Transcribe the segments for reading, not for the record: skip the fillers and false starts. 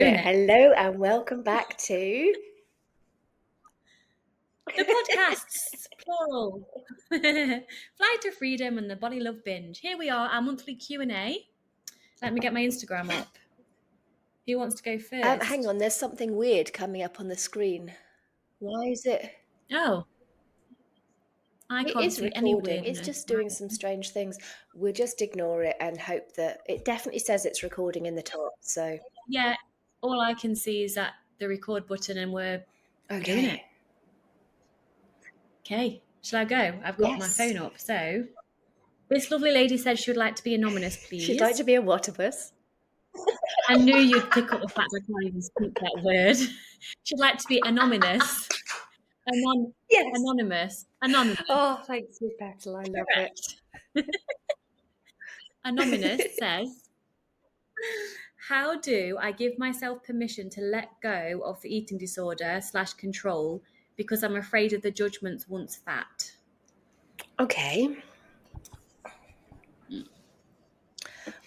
Hello and welcome back to The podcasts, plural. Fly to Freedom and the Body Love Binge. Here we are, our monthly Q&A. Let me get my Instagram up. Who wants to go first? hang on, there's something weird coming up on the screen. Why is it? Oh, I It can't is see any recording. It's weirdness. just doing some strange things. We'll just ignore it and hope that it definitely says it's recording in the top. So, Yeah, all I can see is that the record button and we're doing it. okay. Okay, shall I go? I've got my Yes. phone up. So, this lovely lady said she would like to be anonymous, please. She'd like to be a what of us? I knew you'd pick up the fact I can't even speak that word. She'd like to be anonymous. Yes. Anonymous. Oh, thanks, you, Petal. I love it. Correct. Anonymous says, how do I give myself permission to let go of the eating disorder/control because I'm afraid of the judgments once fat? Okay.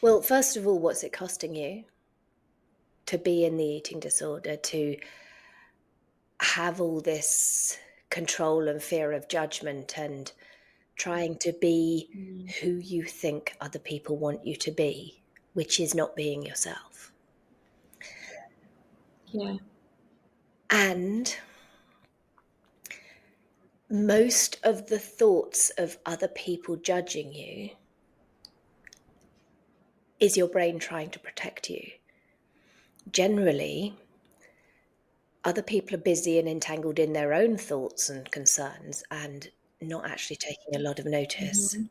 Well, first of all, what's it costing you to be in the eating disorder, to have all this control and fear of judgment and trying to be who you think other people want you to be, which is not being yourself. Yeah. And most of the thoughts of other people judging you is your brain trying to protect you. Generally, other people are busy and entangled in their own thoughts and concerns and not actually taking a lot of notice. Mm-hmm.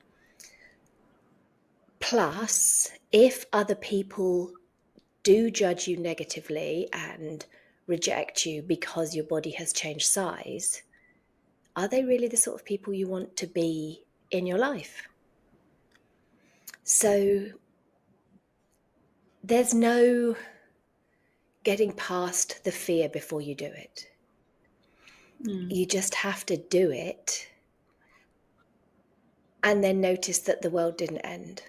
Plus, if other people do judge you negatively and reject you because your body has changed size, are they really the sort of people you want to be in your life? So there's no getting past the fear before you do it. You just have to do it and then notice that the world didn't end.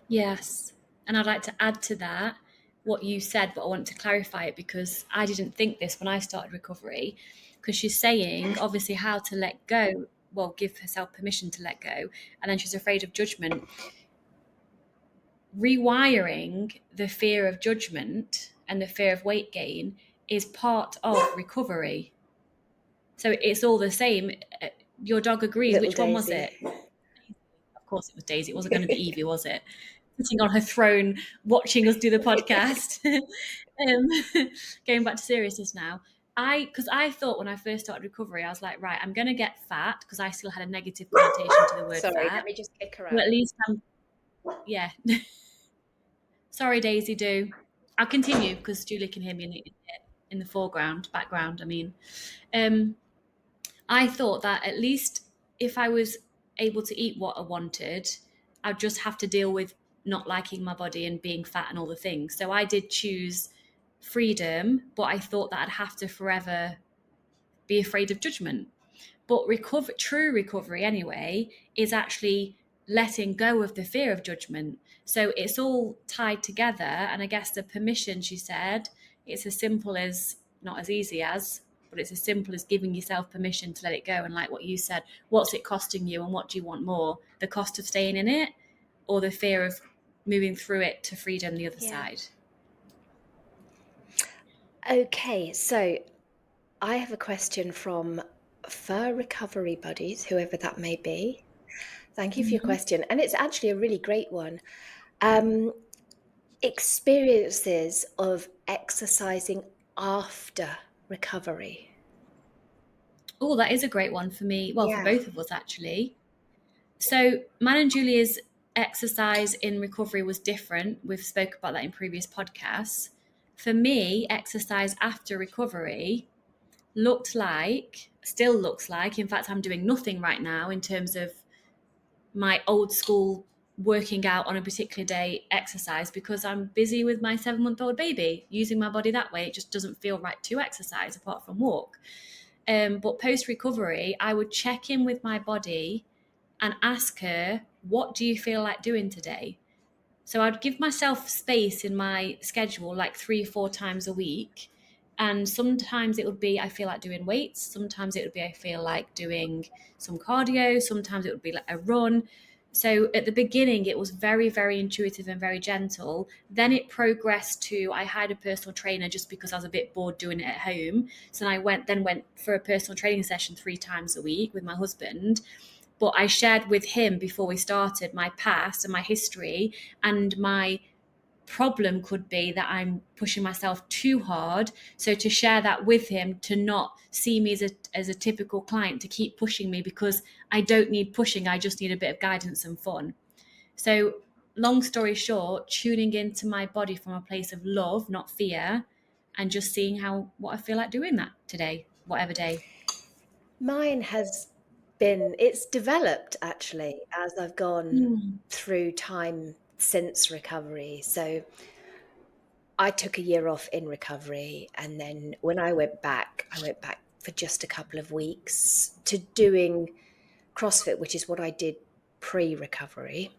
Yes. And I'd like to add to that what you said, but I want to clarify it because I didn't think this when I started recovery. Because she's saying, obviously, how to let go, well, give herself permission to let go. And then she's afraid of judgment. Rewiring the fear of judgment and the fear of weight gain is part of recovery. So it's all the same. Your dog agrees. Little Which one was Daisy. it? Of course it was Daisy. It wasn't going to be Evie, was it? Sitting on her throne, watching us do the podcast. Going back to seriousness now. Because I thought when I first started recovery, I was like, right, I'm going to get fat because I still had a negative connotation to the word Sorry, fat. let me just kick her But out. at least yeah. Sorry, Daisy, do. I'll continue because Julie can hear me in the background, I mean. I thought that at least if I was able to eat what I wanted, I'd just have to deal with not liking my body and being fat and all the things. So I did choose freedom, but I thought that I'd have to forever be afraid of judgment. But true recovery, anyway, is actually letting go of the fear of judgment. So it's all tied together. And I guess the permission, she said, it's as simple as, not as easy as, but it's as simple as giving yourself permission to let it go. And like what you said, what's it costing you and what do you want more? The cost of staying in it or the fear of moving through it to freedom the other side? Okay, so I have a question from Fur Recovery Buddies, whoever that may be. Thank you for your question. And it's actually a really great one. Experiences of exercising after recovery. Oh, that is a great one for me. Well, for Yeah. both of us, actually. So mine and Julia's exercise in recovery was different. We've spoke about that in previous podcasts. For me, exercise after recovery still looks like, in fact, I'm doing nothing right now in terms of my old school working out on a particular day exercise because I'm busy with my 7-month-old baby. Using my body that way, it just doesn't feel right to exercise apart from walk. But post recovery, I would check in with my body and ask her, what do you feel like doing today? So I'd give myself space in my schedule, like 3, 4 times a week. And sometimes it would be I feel like doing weights. Sometimes it would be I feel like doing some cardio. Sometimes it would be like a run. So at the beginning, it was very, very intuitive and very gentle. Then it progressed to I hired a personal trainer just because I was a bit bored doing it at home. So I went for a personal training session 3 times a week with my husband. But I shared with him before we started my past and my history, and my problem could be that I'm pushing myself too hard. So to share that with him, to not see me as a typical client, to keep pushing me, because I don't need pushing, I just need a bit of guidance and fun. So long story short, tuning into my body from a place of love, not fear, and just seeing how what I feel like doing that today, whatever day. Mine has been, it's developed actually as I've gone Mm. through time since recovery. So I took a year off in recovery. And then when I went back for just a couple of weeks to doing CrossFit, which is what I did pre recovery.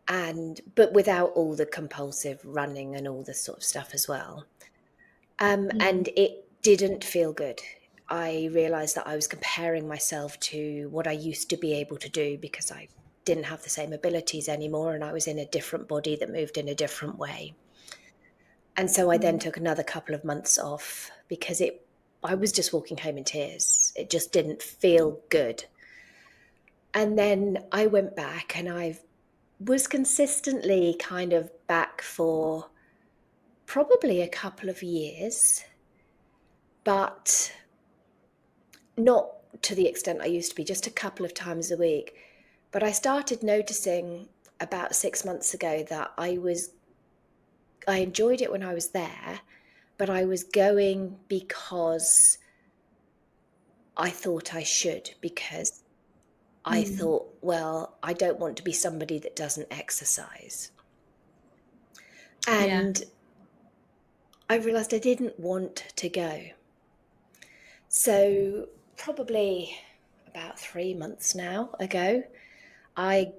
But without all the compulsive running and all this sort of stuff as well. Mm. And it didn't feel good. I realized that I was comparing myself to what I used to be able to do because I didn't have the same abilities anymore and I was in a different body that moved in a different way. And so I then Mm. took another couple of months off because I was just walking home in tears. It just didn't feel good. And then I went back and I was consistently kind of back for probably a couple of years, but not to the extent I used to be, just a couple of times a week. But I started noticing about 6 months ago that I enjoyed it when I was there, but I was going because I thought I should, because I Mm. thought, well, I don't want to be somebody that doesn't exercise. Yeah. And I realized I didn't want to go. So, probably about 3 months now ago, I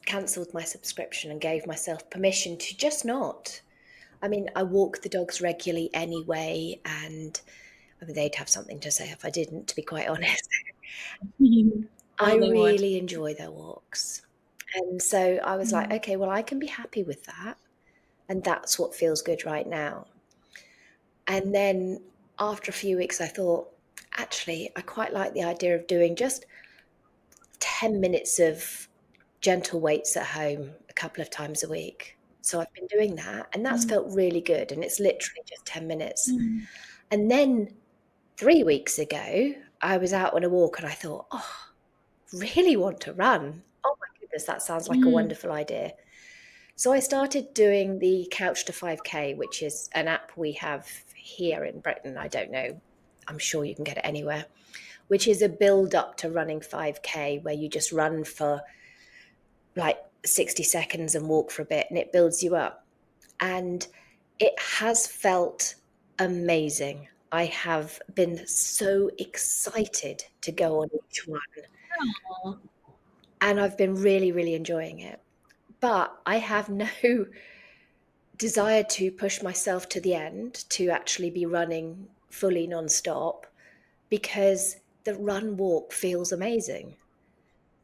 cancelled my subscription and gave myself permission to just not. I mean, I walk the dogs regularly anyway, and I mean, they'd have something to say if I didn't, to be quite honest. I Oh, they would. really enjoy their walks. And so I was like, Mm. okay, well, I can be happy with that. And that's what feels good right now. And then after a few weeks, I thought, actually, I quite like the idea of doing just 10 minutes of gentle weights at home a couple of times a week. So I've been doing that, and that's Mm. felt really good. And it's literally just 10 minutes. Mm. And then 3 weeks ago, I was out on a walk and I thought, oh, really want to run. Oh my goodness, that sounds like a Mm. wonderful idea. So I started doing the Couch to 5K, which is an app we have here in Britain. I don't know. I'm sure you can get it anywhere, which is a build up to running 5K where you just run for like 60 seconds and walk for a bit and it builds you up. And it has felt amazing. I have been so excited to go on each one, Aw. and I've been really, really enjoying it. But I have no desire to push myself to the end to actually be running fully non-stop because the run walk feels amazing.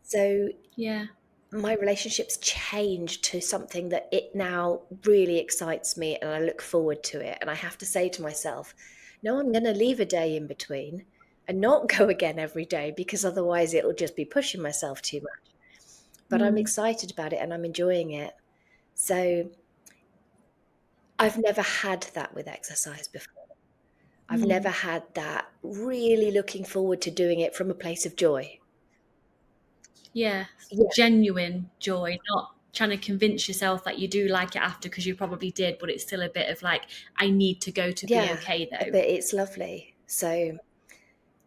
So Yeah. my relationship's changed to something that it now really excites me and I look forward to it. And I have to say to myself, no, I'm going to leave a day in between and not go again every day because otherwise it'll just be pushing myself too much. But I'm Mm. excited about it and I'm enjoying it. So I've never had that with exercise before. I've never Mm. had that really looking forward to doing it from a place of joy. Yeah. Yeah, Genuine joy, not trying to convince yourself that you do like it after, because you probably did, but it's still a bit of like, I need to go to be yeah, okay though. but it's lovely. So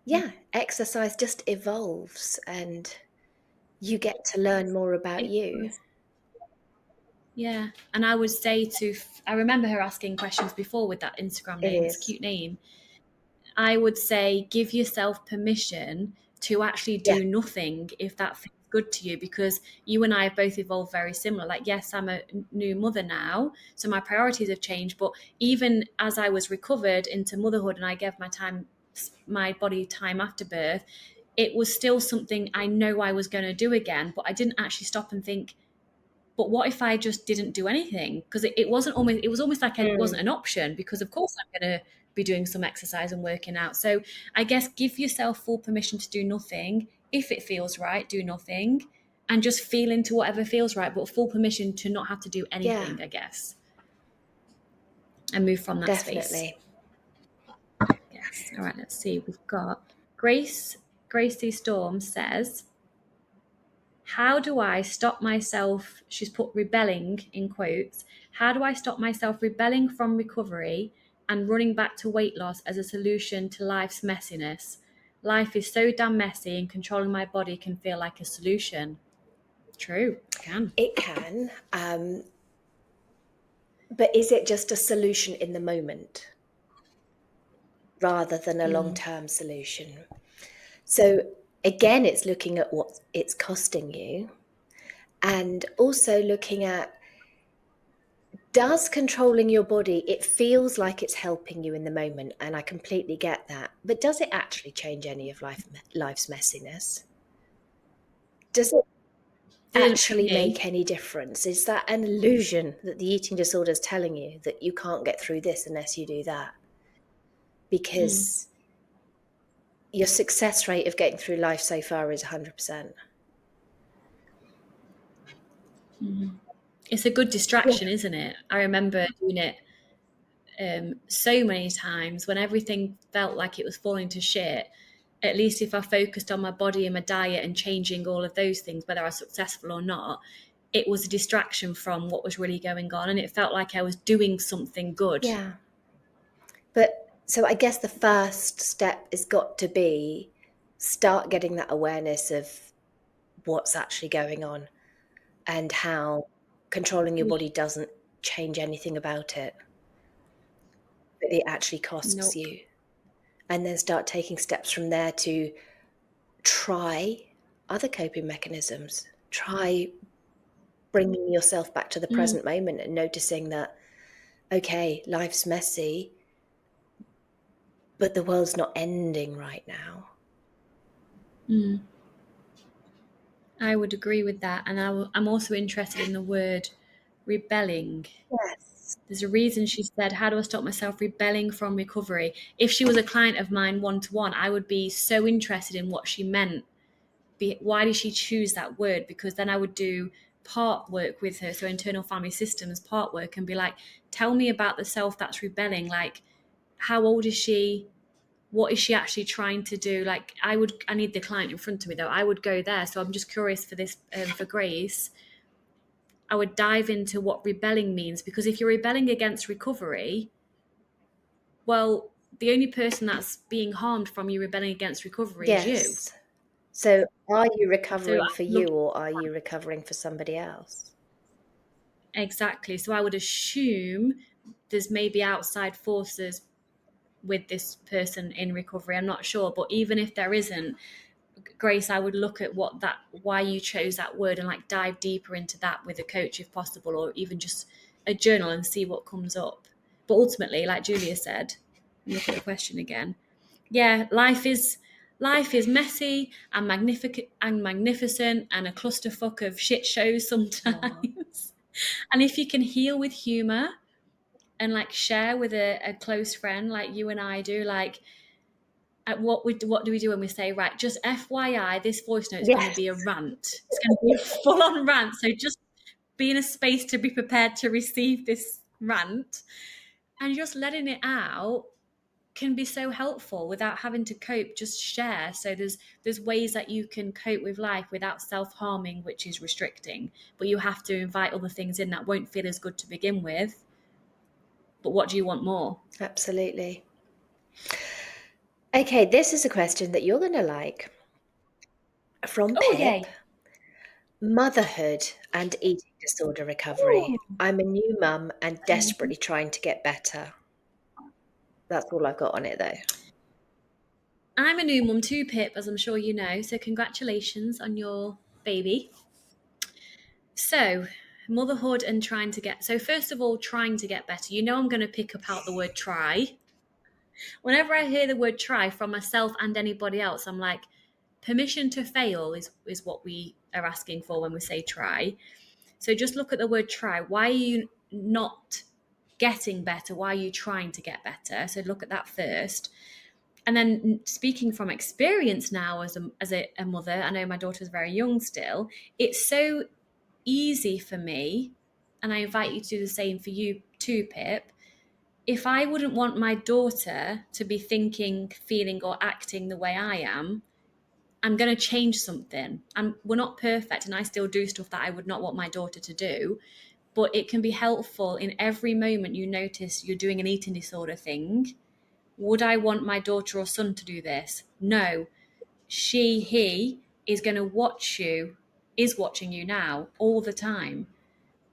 yeah, exercise just evolves and you get to learn more about It you. does. Yeah. And I would say I remember her asking questions before with that Instagram It name. It's a is. cute name. I would say give yourself permission to actually Yeah, do nothing if that feels good to you, because you and I have both evolved very similar. Like, yes, I'm a new mother now, so my priorities have changed. But even as I was recovered into motherhood and I gave my body time after birth, it was still something I know I was going to do again. But I didn't actually stop and think, but what if I just didn't do anything? Because it was almost like it wasn't Mm. an option, because of course I'm going to be doing some exercise and working out. So I guess give yourself full permission to do nothing. If it feels right, do nothing, and just feel into whatever feels right, but full permission to not have to do Yeah, anything, I guess, and move from that space. definitely. Yes. All right, let's see. We've got Gracie Storm says, how do I stop myself? She's put rebelling in quotes. How do I stop myself rebelling from recovery and running back to weight loss as a solution to life's messiness? Life is so damn messy, and controlling my body can feel like a solution. True, it can. It can. But is it just a solution in the moment rather than a long Mm. term solution? So, again, it's looking at what it's costing you and also looking at, does controlling your body, it feels like it's helping you in the moment, and I completely get that. But does it actually change any of life's messiness? Does it Doesn't for actually me. make any difference? Is that an illusion that the eating disorder is telling you that you can't get through this unless you do that? Mm. Because your success rate of getting through life so far is 100%. Mm. It's a good Yeah. distraction, isn't it? I remember doing it so many times when everything felt like it was falling to shit. At least if I focused on my body and my diet and changing all of those things, whether I was successful or not, it was a distraction from what was really going on, and it felt like I was doing something good. Yeah. But so I guess the first step has got to be start getting that awareness of what's actually going on and how controlling your body doesn't change anything about it, but it actually costs Nope. you. And then start taking steps from there to try other coping mechanisms. Try bringing yourself back to the Mm, present moment and noticing that, okay, life's messy, but the world's not ending right now. mm. I would agree with that, and I'm also interested in the word rebelling. Yes. There's a reason she said, how do I stop myself rebelling from recovery? If she was a client of mine one-to-one, I would be so interested in what she meant. Why did she choose that word? Because then I would do part work with her, so internal family systems part work, and be like, tell me about the self that's rebelling. Like, how old is she? What is she actually trying to do? Like, I need the client in front of me though. I would go there. So I'm just curious for this, for Grace. I would dive into what rebelling means, because if you're rebelling against recovery, well, the only person that's being harmed from you rebelling against recovery is you. Yes. So are you So recovering I for look you or are you recovering for somebody else? exactly. So I would assume there's maybe outside forces with this person in recovery. I'm not sure, but even if there isn't, Grace, I would look at why you chose that word, and like dive deeper into that with a coach if possible, or even just a journal and see what comes up. But ultimately, like Julia said, look at the question again. Yeah, life is messy and magnificent and a clusterfuck of shit shows Oh, sometimes. And if you can heal with humor and like share with a close friend like you and I do, like what do we do when we say, right, just FYI, this voice note is going to yes. be a rant. It's going to be a full on rant. So just be in a space to be prepared to receive this rant, and just letting it out can be so helpful without having to cope. Just share. So there's ways that you can cope with life without self-harming, which is restricting, but you have to invite other things in that won't feel as good to begin with. But what do you want more? Absolutely. Okay, this is a question that you're going to like from Oh, Pip. yay. Motherhood and eating disorder recovery. Ooh. I'm a new mum and desperately trying to get better. That's all I've got on it though. I'm a new mum too, Pip, as I'm sure you know. So congratulations on your baby. So, motherhood and trying to get. So, first of all, trying to get better. You know, I'm going to pick up out the word try. Whenever I hear the word try from myself and anybody else, I'm like, permission to fail is what we are asking for when we say try. So, just look at the word try. Why are you not getting better? Why are you trying to get better? So, look at that first. And then speaking from experience now as a mother, I know my daughter's very young still. It's so easy for me, and I invite you to do the same for you too, Pip. If I wouldn't want my daughter to be thinking, feeling, or acting the way I am, I'm going to change something. We're not perfect, and I still do stuff that I would not want my daughter to do. But it can be helpful in every moment you notice you're doing an eating disorder thing. Would I want my daughter or son to do this? No. He is going to is watching you now all the time.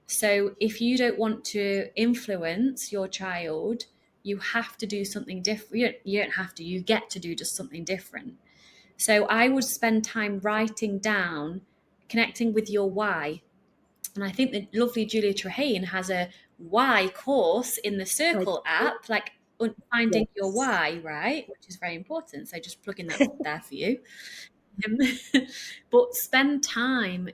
So if you don't want to influence your child, you have to do something different. You don't have to, you get to do just something different. So I would spend time writing down, connecting with your why. And I think that lovely Julia Trehane has a why course in the I Circle do. app, like finding your Yes. why, right? Which is very important. So just plugging that there for you. Um, but spend time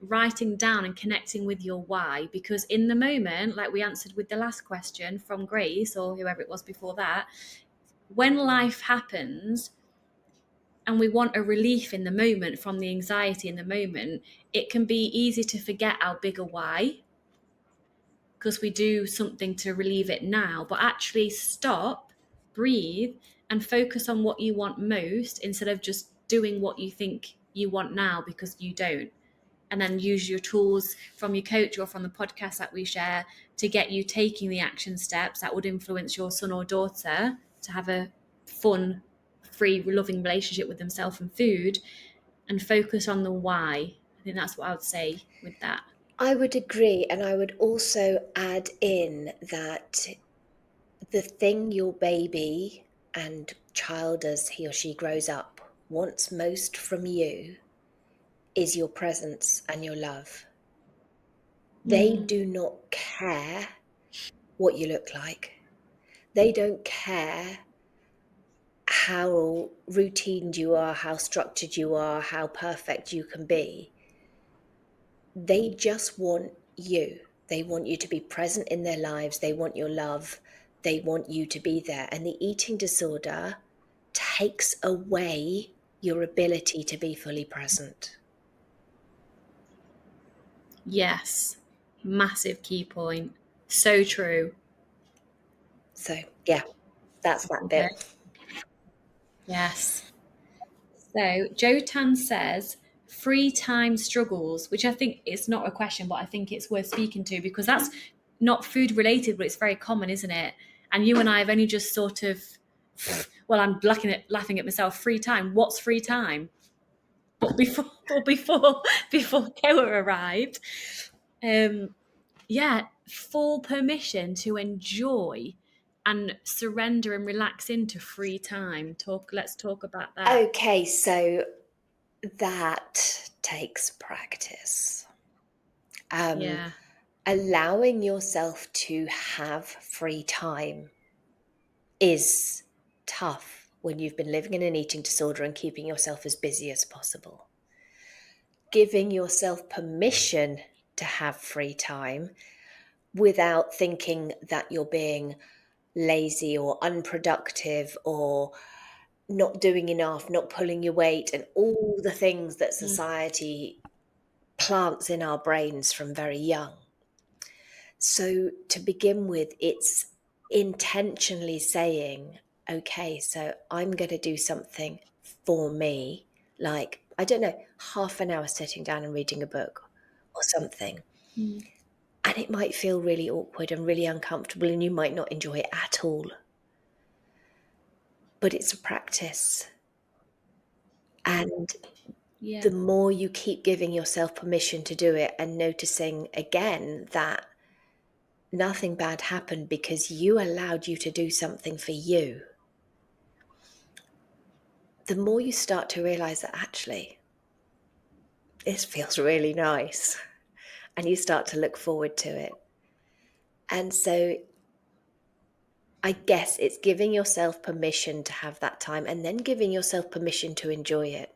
writing down and connecting with your why, because in the moment, like we answered with the last question from Grace or whoever it was before that, when life happens and we want a relief in the moment from the anxiety in the moment, it can be easy to forget our bigger why because we do something to relieve it now, but actually stop, breathe, and focus on what you want most instead of just doing what you think you want now because you don't. And then use your tools from your coach or from the podcast that we share to get you taking the action steps that would influence your son or daughter to have a fun, free, loving relationship with themselves and food, and focus on the why. I think that's what I would say with that. I would agree. And I would also add in that the thing your baby and child, as he or she grows up, wants most from you is your presence and your love. They Mm. do not care what you look like. They don't care how routine you are, how structured you are, how perfect you can be. They just want you. They want you to be present in their lives. They want your love. They want you to be there. And the eating disorder takes away your ability to be fully present. Yes. Massive key point. So true. So, yeah, that's that Okay. bit. Yes. So Joe Tan says free time struggles, which I think it's not a question, but I think it's worth speaking to because that's not food related, but it's very common, isn't it? And you and I have only just sort of, well, I'm laughing at myself. Free time. What's free time? But before Koa arrived, um, yeah, full permission to enjoy and surrender and relax into free time. Let's talk about that. Okay, so that takes practice. Yeah. Allowing yourself to have free time is tough when you've been living in an eating disorder and keeping yourself as busy as possible. Giving yourself permission to have free time without thinking that you're being lazy or unproductive or not doing enough, not pulling your weight, and all the things that Mm. society plants in our brains from very young. So, to begin with, it's intentionally saying, okay, so I'm going to do something for me, like, I don't know, half an hour sitting down and reading a book or something. Mm. And it might feel really awkward and really uncomfortable, and you might not enjoy it at all. But it's a practice. And Yeah. the more you keep giving yourself permission to do it and noticing again that nothing bad happened because you allowed you to do something for you, the more you start to realize that actually this feels really nice. And you start to look forward to it. And so I guess it's giving yourself permission to have that time and then giving yourself permission to enjoy it.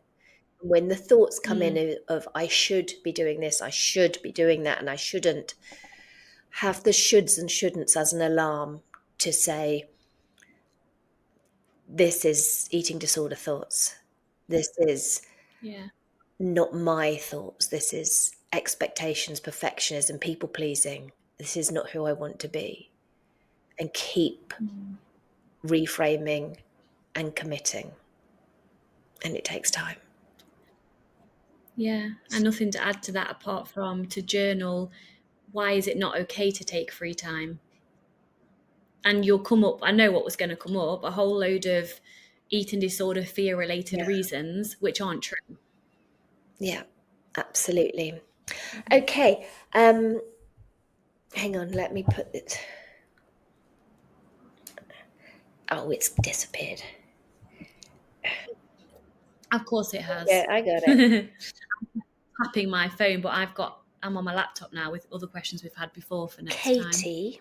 When the thoughts come in Mm, of I should be doing this, I should be doing that, and I shouldn't, have the shoulds and shouldn'ts as an alarm to say, this is eating disorder thoughts. This is yeah. not my thoughts. This is expectations, perfectionism, people pleasing. This is not who I want to be. And keep Mm. reframing and committing. And it takes time. Yeah, and nothing to add to that apart from to journal. Why is it not okay to take free time? And you'll come up, I know what was going to come up, a whole load of eating disorder, fear related Yeah. reasons, which aren't true. Yeah, absolutely. Okay. Hang on, let me put it. Oh, it's disappeared. Of course it Yeah, has. I got it. Tapping my phone, but I'm on my laptop now with other questions we've had before for next time. Katie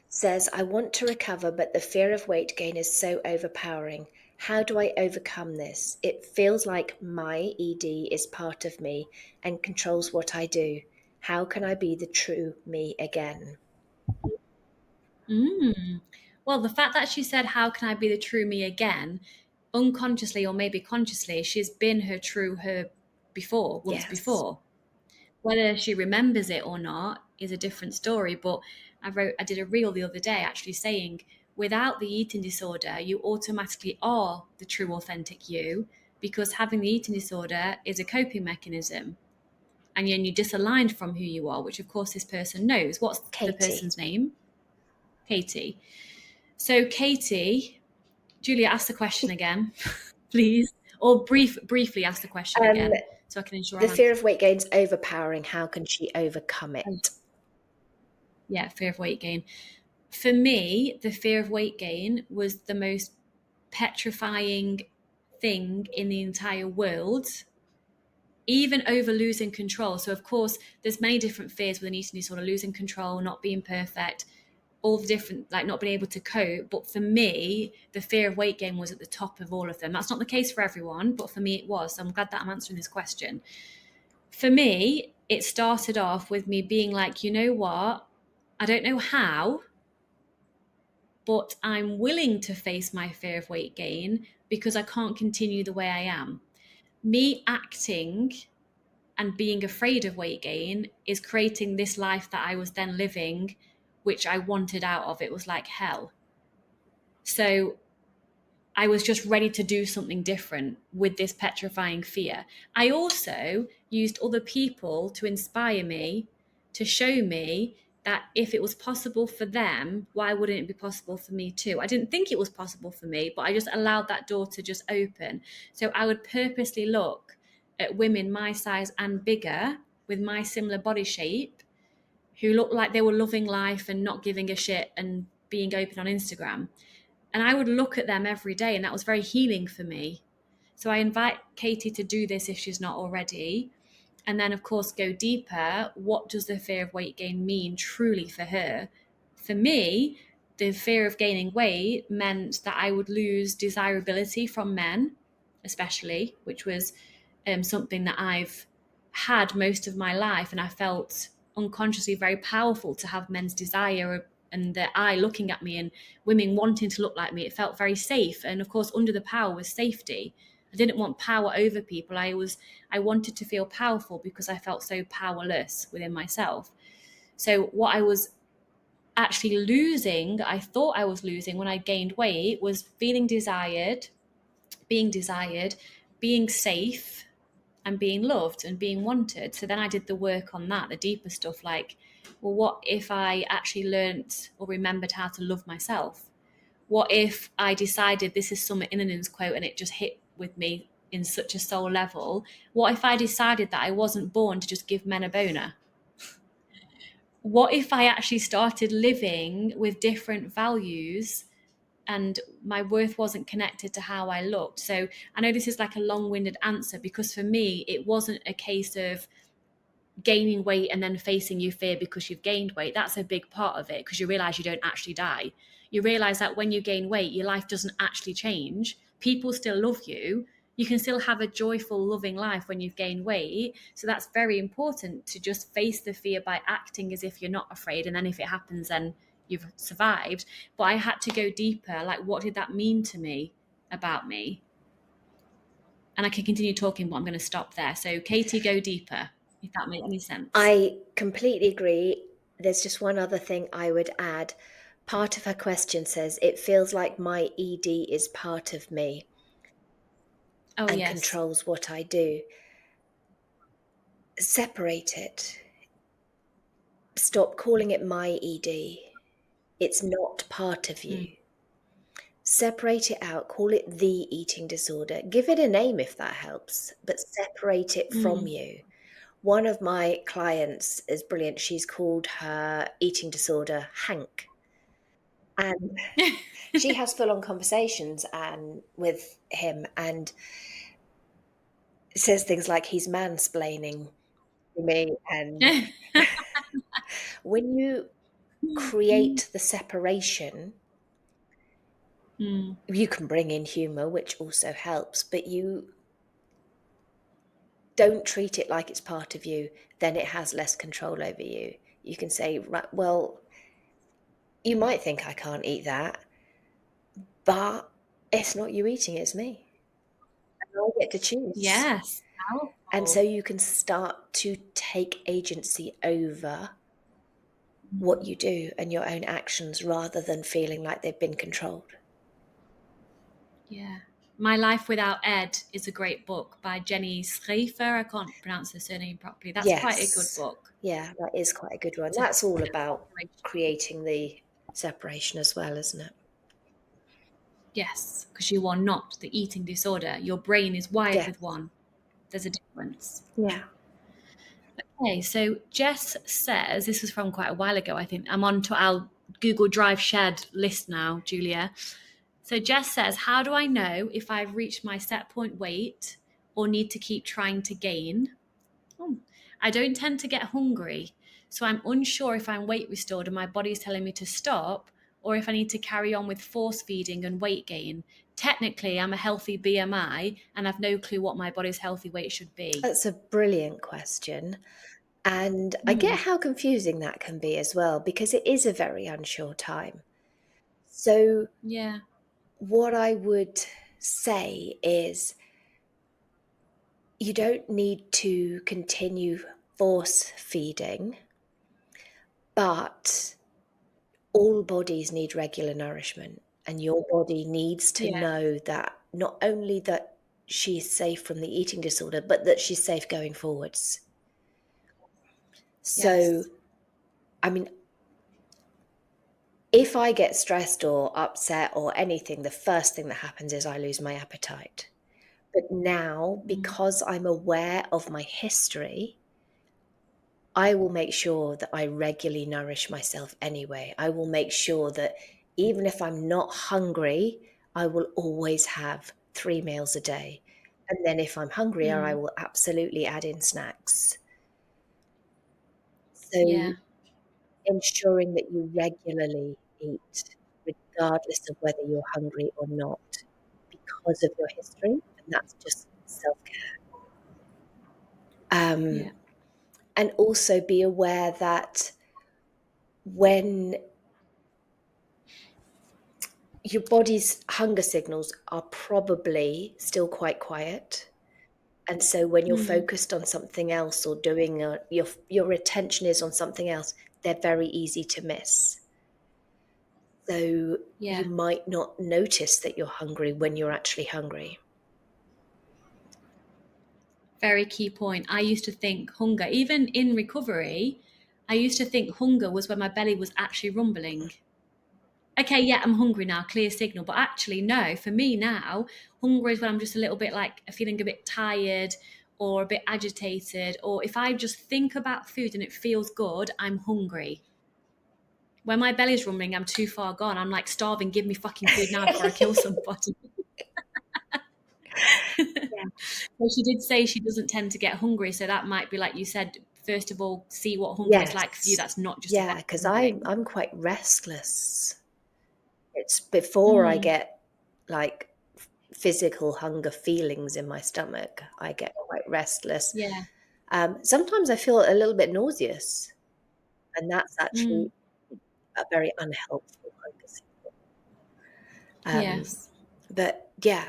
says, I want to recover, but the fear of weight gain is so overpowering. How do I overcome this? It feels like my ED is part of me and controls what I do. How can I be the true me again? Mm. Well, the fact that she said, how can I be the true me again? Unconsciously or maybe consciously, she's been her before, once Yes. before. Whether she remembers it or not is a different story. But I did a reel the other day actually saying, without the eating disorder, you automatically are the true, authentic you, because having the eating disorder is a coping mechanism. And then you're disaligned from who you are, which of course this person knows. What's the Katie. person's name? Katie. So, Katie, Julia, ask the question again, please. Or briefly ask the question Um, again so I can ensure the I fear answer. of weight gain is overpowering. How can she overcome it? Yeah, fear of weight gain. For me, the fear of weight gain was the most petrifying thing in the entire world, even over losing control. So, of course, there's many different fears with an eating disorder: losing control, not being perfect, all the different, like not being able to cope. But for me, the fear of weight gain was at the top of all of them. That's not the case for everyone, but for me, it was. So I'm glad that I'm answering this question. For me, it started off with me being like, you know what? I don't know how, but I'm willing to face my fear of weight gain because I can't continue the way I am. Me acting and being afraid of weight gain is creating this life that I was then living, which I wanted out of. It was like hell. So I was just ready to do something different with this petrifying fear. I also used other people to inspire me, to show me that if it was possible for them, why wouldn't it be possible for me too? I didn't think it was possible for me, but I just allowed that door to just open. So I would purposely look at women my size and bigger with my similar body shape who looked like they were loving life and not giving a shit and being open on Instagram. And I would look at them every day, and that was very healing for me. So I invite Katie to do this if she's not already. And then, of course, go deeper. What does the fear of weight gain mean truly for her? For me, the fear of gaining weight meant that I would lose desirability from men, especially, which was something that I've had most of my life. And I felt unconsciously very powerful to have men's desire and their eye looking at me and women wanting to look like me. It felt very safe. And of course, under the power was safety. I didn't want power over people. I wanted to feel powerful because I felt so powerless within myself. So what I was actually losing, I thought I was losing when I gained weight, was feeling desired, being safe, and being loved and being wanted. So then I did the work on that, the deeper stuff like, well, what if I actually learnt or remembered how to love myself? What if I decided, this is Summer Inanen's quote and it just hit with me in such a soul level? What if I decided that I wasn't born to just give men a boner? What if I actually started living with different values and my worth wasn't connected to how I looked. So I know this is like a long-winded answer, because for me, it wasn't a case of gaining weight and then facing your fear because you've gained weight. That's a big part of it, because you realize you don't actually die. You realize that when you gain weight, your life doesn't actually change. People still love you. You can still have a joyful, loving life when you've gained weight. So that's very important, to just face the fear by acting as if you're not afraid. And then if it happens, then you've survived. But I had to go deeper. Like, what did that mean to me about me? And I can continue talking, but I'm going to stop there. So, Katie, go deeper, if that makes any sense. I completely agree. There's just one other thing I would add. Part of her question says, it feels like my ED is part of me Oh, and yes. controls what I do. Separate it. Stop calling it my ED. It's not part of Mm. you. Separate it out, call it the eating disorder. Give it a name if that helps, but separate it from Mm. you. One of my clients is brilliant. She's called her eating disorder Hank. And she has full-on conversations and with him, and says things like he's mansplaining to me. And when you create the separation, Mm. you can bring in humor, which also helps, but you don't treat it like it's part of you, then it has less control over you. You can say, right, well, you might think I can't eat that, but it's not you eating, it's me. And I get to choose. Yes. And so Powerful. you can start to take agency over what you do and your own actions rather than feeling like they've been controlled. Yeah. My Life Without Ed is a great book by Jenny Schreifer. I can't pronounce her surname properly. That's quite a good Yes. book Yeah, that is quite a good one. to That's all get about separation. creating the separation as well, isn't it? Yes, because you are not the eating disorder. Your brain is wired Yeah. with one. There's a difference. Yeah. Okay, so Jess says, this was from quite a while ago, I think. I'm on to our Google Drive shared list now, Julia. So Jess says, how do I know if I've reached my set point weight or need to keep trying to gain? Oh, I don't tend to get hungry, so I'm unsure if I'm weight restored and my body's telling me to stop, or if I need to carry on with force feeding and weight gain. Technically, I'm a healthy BMI and I've no clue what my body's healthy weight should be. That's a brilliant question. And I Mm, get how confusing that can be as well, because it is a very unsure time. So, yeah, what I would say is you don't need to continue force feeding, but all bodies need regular nourishment. And your body needs to yeah, know that not only that she's safe from the eating disorder, but that she's safe going forwards. So, yes. I mean, if I get stressed or upset or anything, the first thing that happens is I lose my appetite. But now, Mm, because I'm aware of my history, I will make sure that I regularly nourish myself anyway. I will make sure that even if I'm not hungry, I will always have 3 meals a day. And then if I'm hungrier, I mm, will absolutely add in snacks. So yeah, ensuring that you regularly eat, regardless of whether you're hungry or not, because of your history, and that's just self-care. yeah, And also be aware that when your body's hunger signals are probably still quite quiet, and so when you're mm, focused on something else or doing your attention is on something else, they're very easy to miss. So you yeah. might not notice that you're hungry when you're actually hungry. Very key point. I used to think hunger, even in recovery, I used to think hunger was when my belly was actually rumbling. Okay, yeah, I'm hungry now, clear signal. But actually, no, for me now, hunger is when I'm just a little bit like feeling a bit tired or a bit agitated. Or if I just think about food and it feels good, I'm hungry. When my belly's rumbling, I'm too far gone. I'm like starving. Give me fucking food now before I kill somebody. Yeah. Well, she did say she doesn't tend to get hungry, so that might be like you said. First of all, see what hunger is like for you. Yes. That's not just a Yeah, body because I'm rumbling. I'm quite restless. It's before I Mm, get like physical hunger feelings in my stomach, I get quite restless. yeah. Sometimes I feel a little bit nauseous, and that's actually Mm, a very unhelpful hunger signal. yes. But yeah,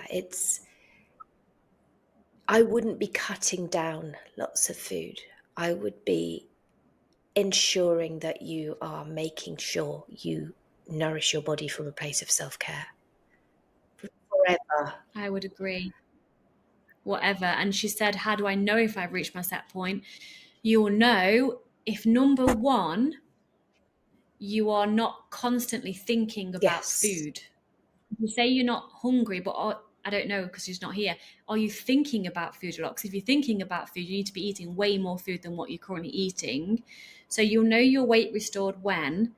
I wouldn't be cutting down lots of food. I would be ensuring that you are making sure you nourish your body from a place of self-care forever. I would agree. Whatever. And she said, how do I know if I've reached my set point? You'll know if number one, you are not constantly thinking about Yes. food. You say you're not hungry, but I don't know because she's not here. Are you thinking about food a lot? Because if you're thinking about food, you need to be eating way more food than what you're currently eating. So you'll know your weight restored when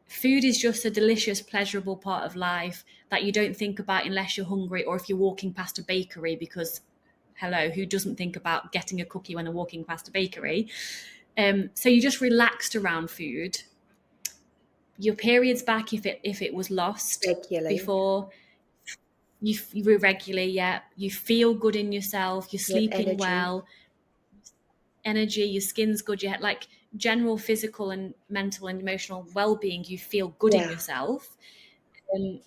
food is just a delicious, pleasurable part of life that you don't think about unless you're hungry or if you're walking past a bakery because hello, who doesn't think about getting a cookie when they're walking past a bakery? So you just relaxed around food. Your period's back if it was lost Regularly before. You regularly, yeah. You feel good in yourself. You're with sleeping energy. well. Energy. Your skin's good. You had like general physical and mental and emotional well-being. You feel good in Yeah. yourself. Um,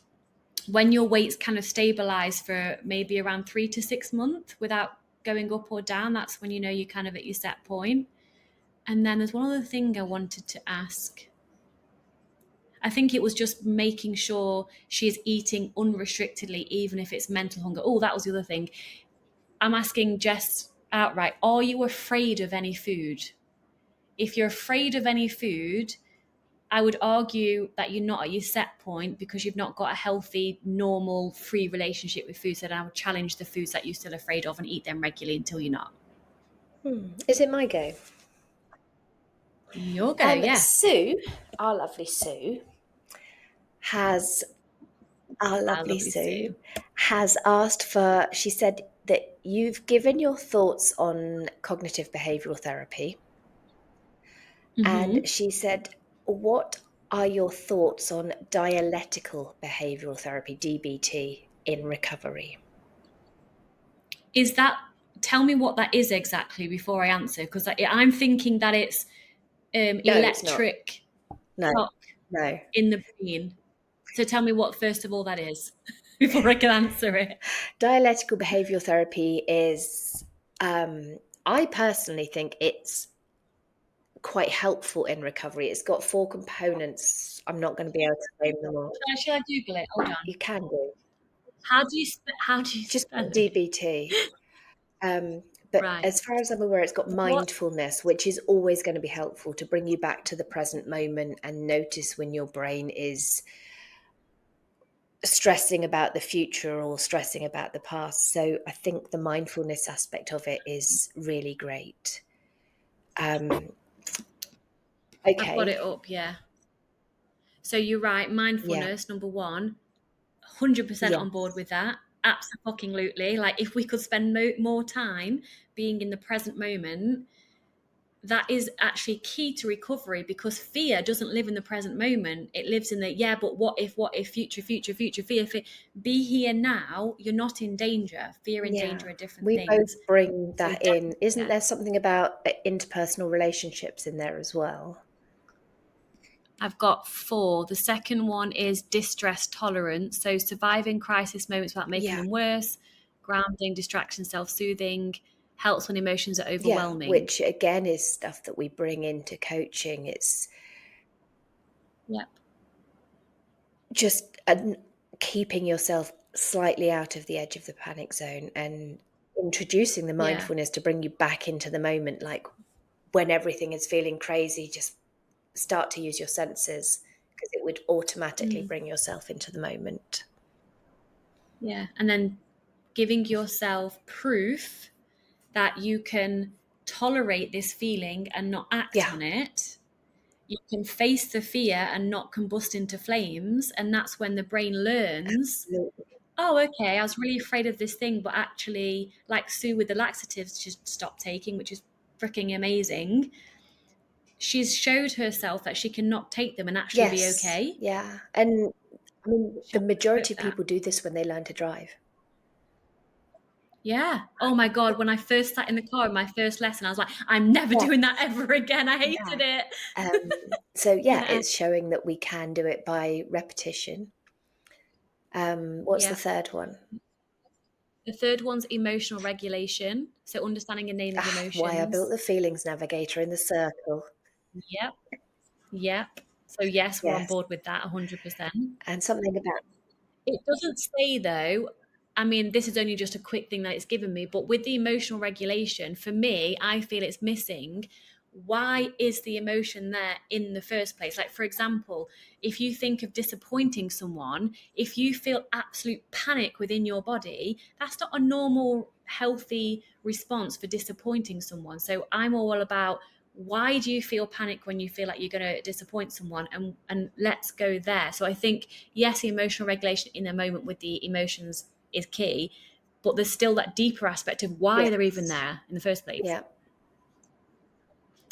when your weight's kind of stabilized for maybe around 3 to 6 months without going up or down, that's when you know you're kind of at your set point. And then there's one other thing I wanted to ask. I think it was just making sure she's eating unrestrictedly, even if it's mental hunger. Oh, that was the other thing. I'm asking Jess outright, are you afraid of any food? If you're afraid of any food, I would argue that you're not at your set point because you've not got a healthy, normal, free relationship with food. So then I would challenge the foods that you're still afraid of and eat them regularly until you're not. Is it my go? Your go, yeah. Sue, our lovely Sue, has our Our lovely lovely Sue Sue. has asked for, she said that you've given your thoughts on cognitive behavioral therapy. And Mm-hmm. she said, what are your thoughts on dialectical behavioral therapy, DBT, in recovery? Is that, tell me what that is exactly before I answer, because I'm thinking that it's No, it's not. electric No, shock no. in the brain. So tell me what, first of all, that is before I can answer it. Dialectical behavioral therapy is, I personally think it's quite helpful in recovery. It's got four components. I'm not going to be able to name them all. Shall I Google it? Hold You on. can do. How do you Just spell put it? DBT. But Right. as far as I'm aware, it's got What? mindfulness, which is always going to be helpful to bring you back to the present moment and notice when your brain is stressing about the future or stressing about the past. So I think the mindfulness aspect of it is really great. Um, I've got it okay. up, yeah. So you're right, Yeah. mindfulness, number one, 100% Yeah. on board with that. Absolutely. Like if we could spend more time being in the present moment, that is actually key to recovery because fear doesn't live in the present moment. It lives in the, yeah, but what if, future, fear. Be here now. You're not in danger. Fear and Yeah. danger are different We both things. bring So that in. definitely, Isn't yeah. there something about interpersonal relationships in there as well? I've got four. The second one is distress tolerance. So surviving crisis moments without making Yeah. them worse, grounding, distraction, self-soothing, helps when emotions are Yeah. overwhelming. Which again is stuff that we bring into coaching. It's Yep. just keeping yourself slightly out of the edge of the panic zone and introducing the Yeah. mindfulness to bring you back into the moment. Like when everything is feeling crazy, just start to use your senses because it would automatically Mm. bring yourself into the moment. Yeah. And then giving yourself proof that you can tolerate this feeling and not act Yeah. on it. you can face the fear and not combust into flames. And that's when the brain learns, Absolutely. oh, okay, I was really afraid of this thing, but actually, like Sue with the laxatives she stopped taking, which is freaking amazing, she's showed herself that she can not take them and actually be Yes, okay. yeah, and I mean, She the has to majority work of that. people do this when they learn to drive. Yeah. Oh my God. When I first sat in the car in my first lesson, I was like, I'm never Yeah, doing that ever again. I yeah. hated it. So yeah, Yeah. it's showing that we can do it by repetition. What's the Yeah. third one? The third one's emotional regulation. So understanding and naming Why I built emotions. the feelings navigator in the circle. Yep. Yep. So yes, we're on Yes, board with that 100%. and something about It doesn't say though, I mean, this is only just a quick thing that it's given me, but with the emotional regulation, for me, I feel it's missing. Why is the emotion there in the first place? Like, for example, if you think of disappointing someone, if you feel absolute panic within your body, that's not a normal, healthy response for disappointing someone. So I'm all about, why do you feel panic when you feel like you're going to disappoint someone, and let's go there. So I think, yes, the emotional regulation in the moment with the emotions is key, but there's still that deeper aspect of why they're even yes, there in the first place. yeah,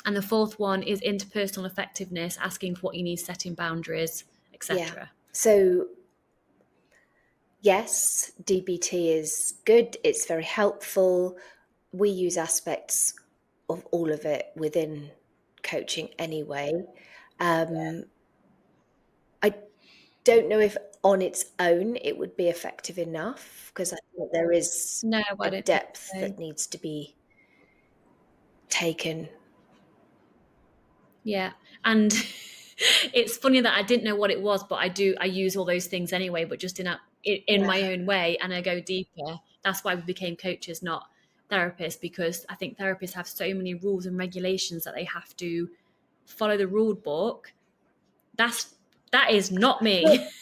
And the fourth one is interpersonal effectiveness, asking for what you need, setting boundaries, yeah. etc. So yes, DBT is good. It's very helpful. We use aspects of all of it within coaching anyway. Um, I don't know if on its own it would be effective enough because I think there is No, a I don't think depth so. that needs to be taken. Yeah. And it's funny that I didn't know what it was, but I use all those things anyway, but just in Yeah. my own way, and I go deeper. That's why we became coaches, not therapists, because I think therapists have so many rules and regulations that they have to follow the rule book. That is not Well, me.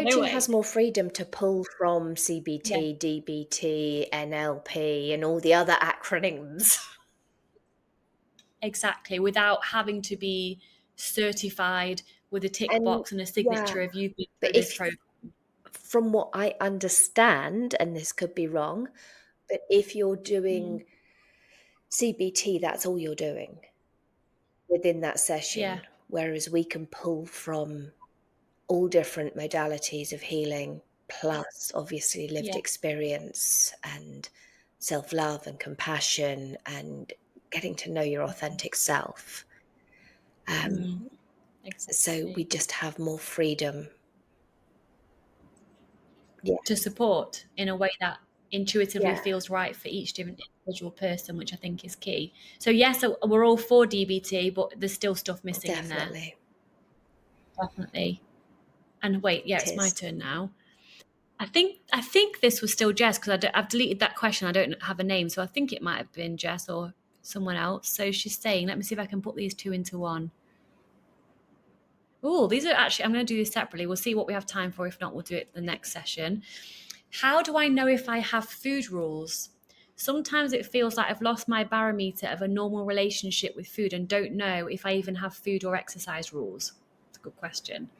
No coaching has way. more freedom to pull from Yeah, CBT, DBT, NLP, and all the other acronyms. exactly. Without having to be certified with a tick And box and a yeah, signature of you've been but through this if program. from what I understand, and this could be wrong, but if you're Mm, doing CBT, that's all you're doing within that yeah, session, whereas we can pull from all different modalities of healing, plus obviously lived yeah. experience and self-love and compassion and getting to know your authentic self. Mm, Um, so we exactly. just have more freedom. Yeah, To support in a way that intuitively yeah, feels right for each different individual person, which I think is key. So yes, so we're all for DBT, but there's still stuff missing in there, definitely. definitely. And wait, yeah, It it's my is. turn now. I think this was still Jess, because I've deleted that question. I don't have a name, so I think it might have been Jess or someone else. So she's saying, let me see if I can put these two into one. Oh, these are actually, I'm going to do this separately. We'll see what we have time for. If not, we'll do it the next session. How do I know if I have food rules? Sometimes it feels like I've lost my barometer of a normal relationship with food and don't know if I even have food or exercise rules. It's a good question.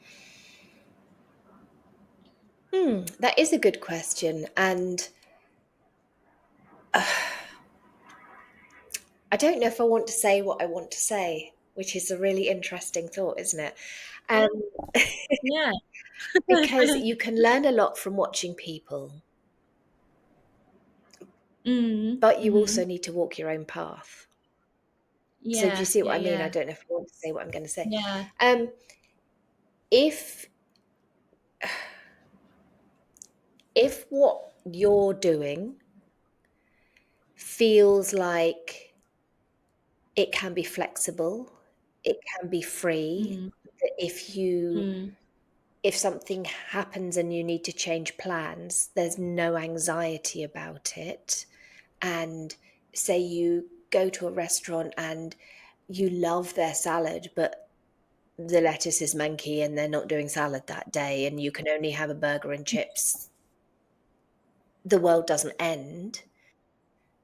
That is a good question. And I don't know if I want to say what I want to say, which is a really interesting thought, isn't it? Um, Yeah. because you can learn a lot from watching people, but you Mm-hmm. also need to walk your own path. So do you Yeah, see what yeah, I mean? I yeah. don't know if I want to say what I'm going to say. Yeah. Um, if if what you're doing feels like it can be flexible, it can be free, Mm, that mm, if something happens and you need to change plans, there's no anxiety about it. And say you go to a restaurant and you love their salad, but the lettuce is manky and they're not doing salad that day, and you can only have a burger and chips, the world doesn't end,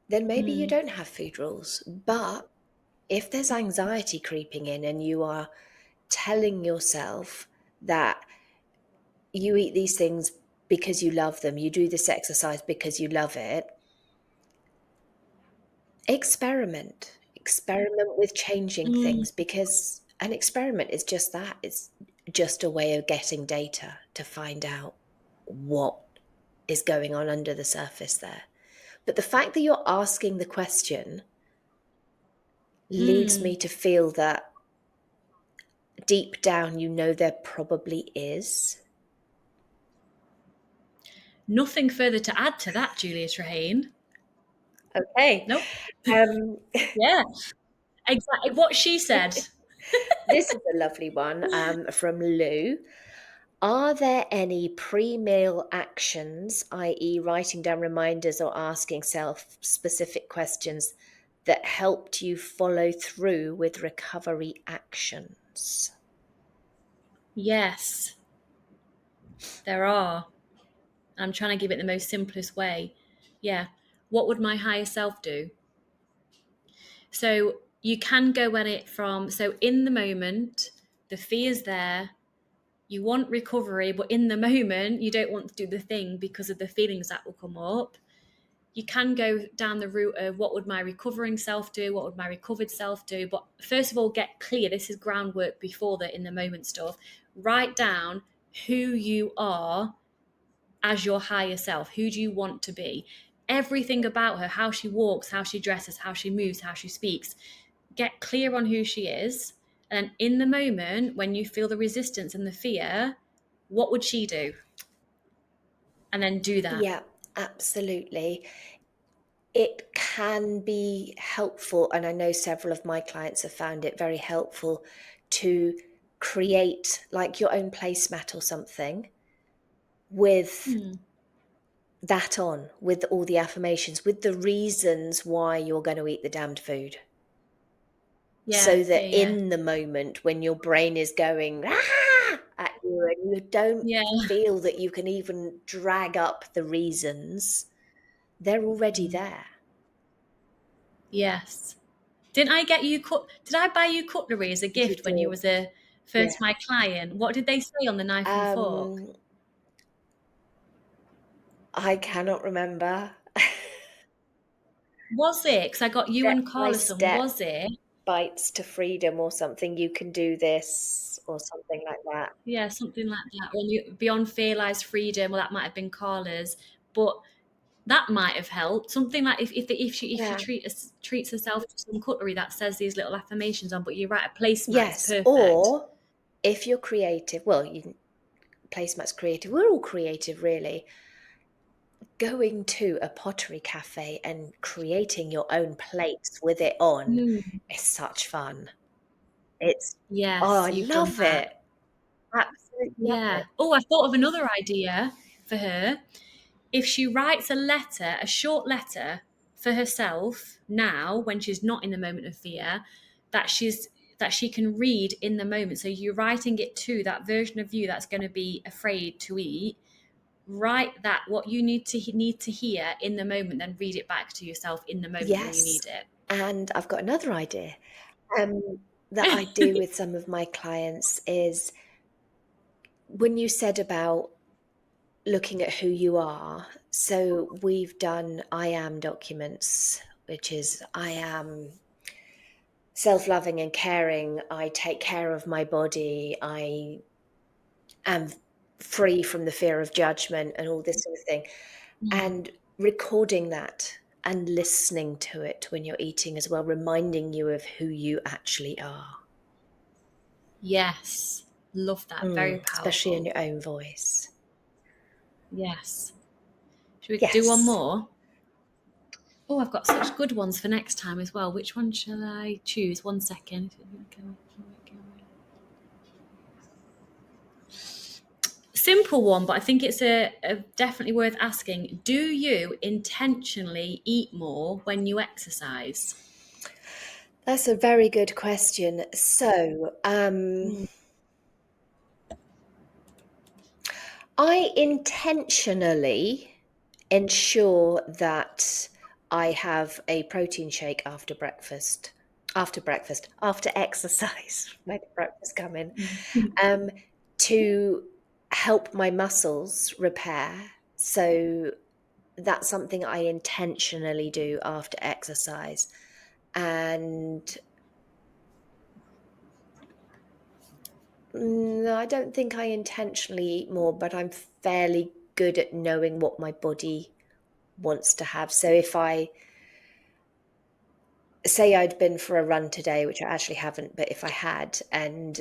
then maybe you mm, don't have food rules. But if there's anxiety creeping in and you are telling yourself that you eat these things because you love them, you do this exercise because you love it, experiment with changing Mm, things, because an experiment is just that. It's just a way of getting data to find out what is going on under the surface there. But the fact that you're asking the question leads mm. me to feel that deep down, you know there probably is. Nothing further to add to that, Julia Trehane. Okay. Nope. Um, Yeah, exactly what she said. this is a lovely one from Lou. Are there any pre-meal actions, i.e., writing down reminders or asking self-specific questions, that helped you follow through with recovery actions? Yes, there are. I'm trying to give it the most simplest way. Yeah. What would my higher self do? So you can go at it from, so in the moment, the fear's there, you want recovery, but in the moment, you don't want to do the thing because of the feelings that will come up. You can go down the route of what would my recovering self do? What would my recovered self do? But first of all, get clear. This is groundwork before the in the moment stuff. Write down who you are as your higher self. Who do you want to be? Everything about her, how she walks, how she dresses, how she moves, how she speaks. Get clear on who she is. And in the moment, when you feel the resistance and the fear, what would she do? And then do that. Yeah, absolutely. It can be helpful, and I know several of my clients have found it very helpful to create like your own placemat or something with Hmm. that on, with all the affirmations, with the reasons why you're going to eat the damned food. Yeah, So yeah, that yeah. in the moment when your brain is going at you and you don't Yeah. feel that you can even drag up the reasons, they're already Mm. there. Yes. Didn't I get you did I buy you cutlery as a You gift when you did. was a Yeah. first my client? What did they say on the knife and fork? Um, I cannot remember. Was it? Because I got you Step and by Carla some, step was it? bites to freedom or something. You can do this or something like that. Yeah, something like that. Or Beyond Fear Lies Freedom. Well, that might have been Carla's, but that might have helped. Something like if she Yeah. treats herself to some cutlery that says these little affirmations on, but you write a placemat, it's Yes. perfect. Or if you're creative, well, you placemat's creative. We're all creative, really. Going to a pottery cafe and creating your own plates with it on Mm, is such fun. It's oh, yes, I you've done love that. it. Absolutely love Yeah. it. Oh, I thought of another idea for her. If she writes a letter, a short letter for herself now, when she's not in the moment of fear, that she's that she can read in the moment. So you're writing it to that version of you that's going to be afraid to eat. Write that what you need to hear in the moment, then read it back to yourself in the moment when you Yes. need it. And I've got another idea that I do with some of my clients is when you said about looking at who you are. So we've done I am documents, which is I am self-loving and caring. I take care of my body. I am free from the fear of judgment and all this sort of thing. Mm. And recording that and listening to it when you're eating as well, reminding you of who you actually are. Yes. Love that. Very Especially in powerful. your own voice. Yes. Should we do one Yes. more? Oh, I've got such good ones for next time as well. Which one shall I choose? One second. Simple one, but I think it's a definitely worth asking. Do you intentionally eat more when you exercise? That's a very good question. So, Mm. I intentionally ensure that I have a protein shake after breakfast. after breakfast, after exercise, where did breakfast come in? Mm. To help my muscles repair. So that's something I intentionally do after exercise. And I don't think I intentionally eat more, but I'm fairly good at knowing what my body wants to have. So if I say I'd been for a run today, which I actually haven't, but if I had, and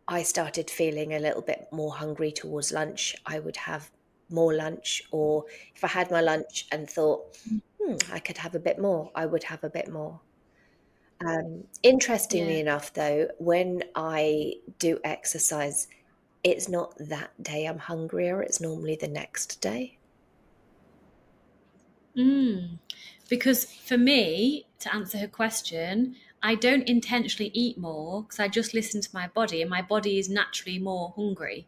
I started feeling a little bit more hungry towards lunch, I would have more lunch. Or if I had my lunch and thought, I could have a bit more, I would have a bit more. Interestingly Yeah. enough, though, when I do exercise, it's not that day I'm hungrier, it's normally the next day. Mm. Because for me, to answer her question, I don't intentionally eat more because I just listen to my body, and my body is naturally more hungry.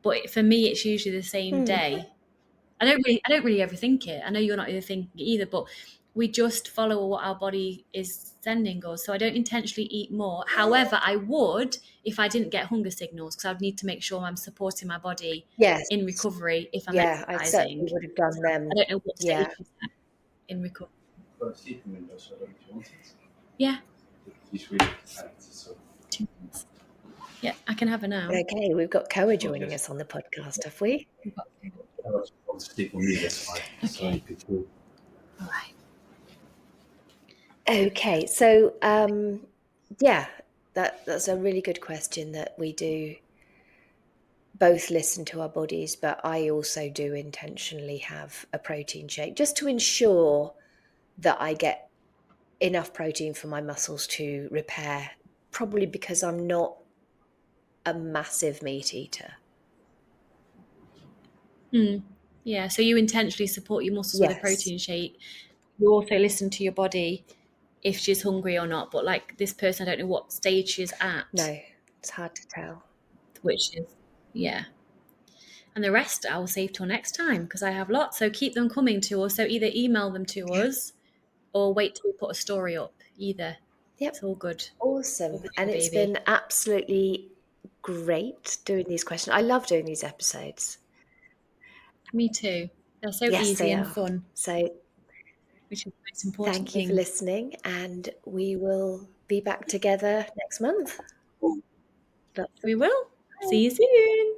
But for me, it's usually the same Hmm. day. I don't really overthink it. I know you're not overthinking it either, but we just follow what our body is sending us. So I don't intentionally eat more. However, I would if I didn't get hunger signals, because I'd need to make sure I'm supporting my body Yes. in recovery if I'm Yeah, I exercising. certainly would have done I them. don't know what Yeah. stage she's at in recovery. Yeah, 2 minutes. Yeah, I can have her now. Okay, we've got Koa joining us on the podcast, have we? We've got okay. All right. Okay, so yeah, that's a really good question that we do both listen to our bodies, but I also do intentionally have a protein shake just to ensure that I get enough protein for my muscles to repair, probably because I'm not a massive meat eater. Hmm. Yeah, so you intentionally support your muscles with a Yes. protein shake. You also listen to your body if she's hungry or not. But like this person, I don't know what stage she's at, No, it's hard to tell. which is, yeah. And the rest I will save till next time because I have lots. So keep them coming to us. So either email them to Yeah. us or wait till we put a story up. Either. It's Yep. all good. All Awesome. good for And it's baby. been absolutely great doing these questions. I love doing these episodes. Me too. They're so Yes, easy they and are. fun, So which is the most important thank you for thing. listening, and we will be back together next month. Lots of We will. See you soon.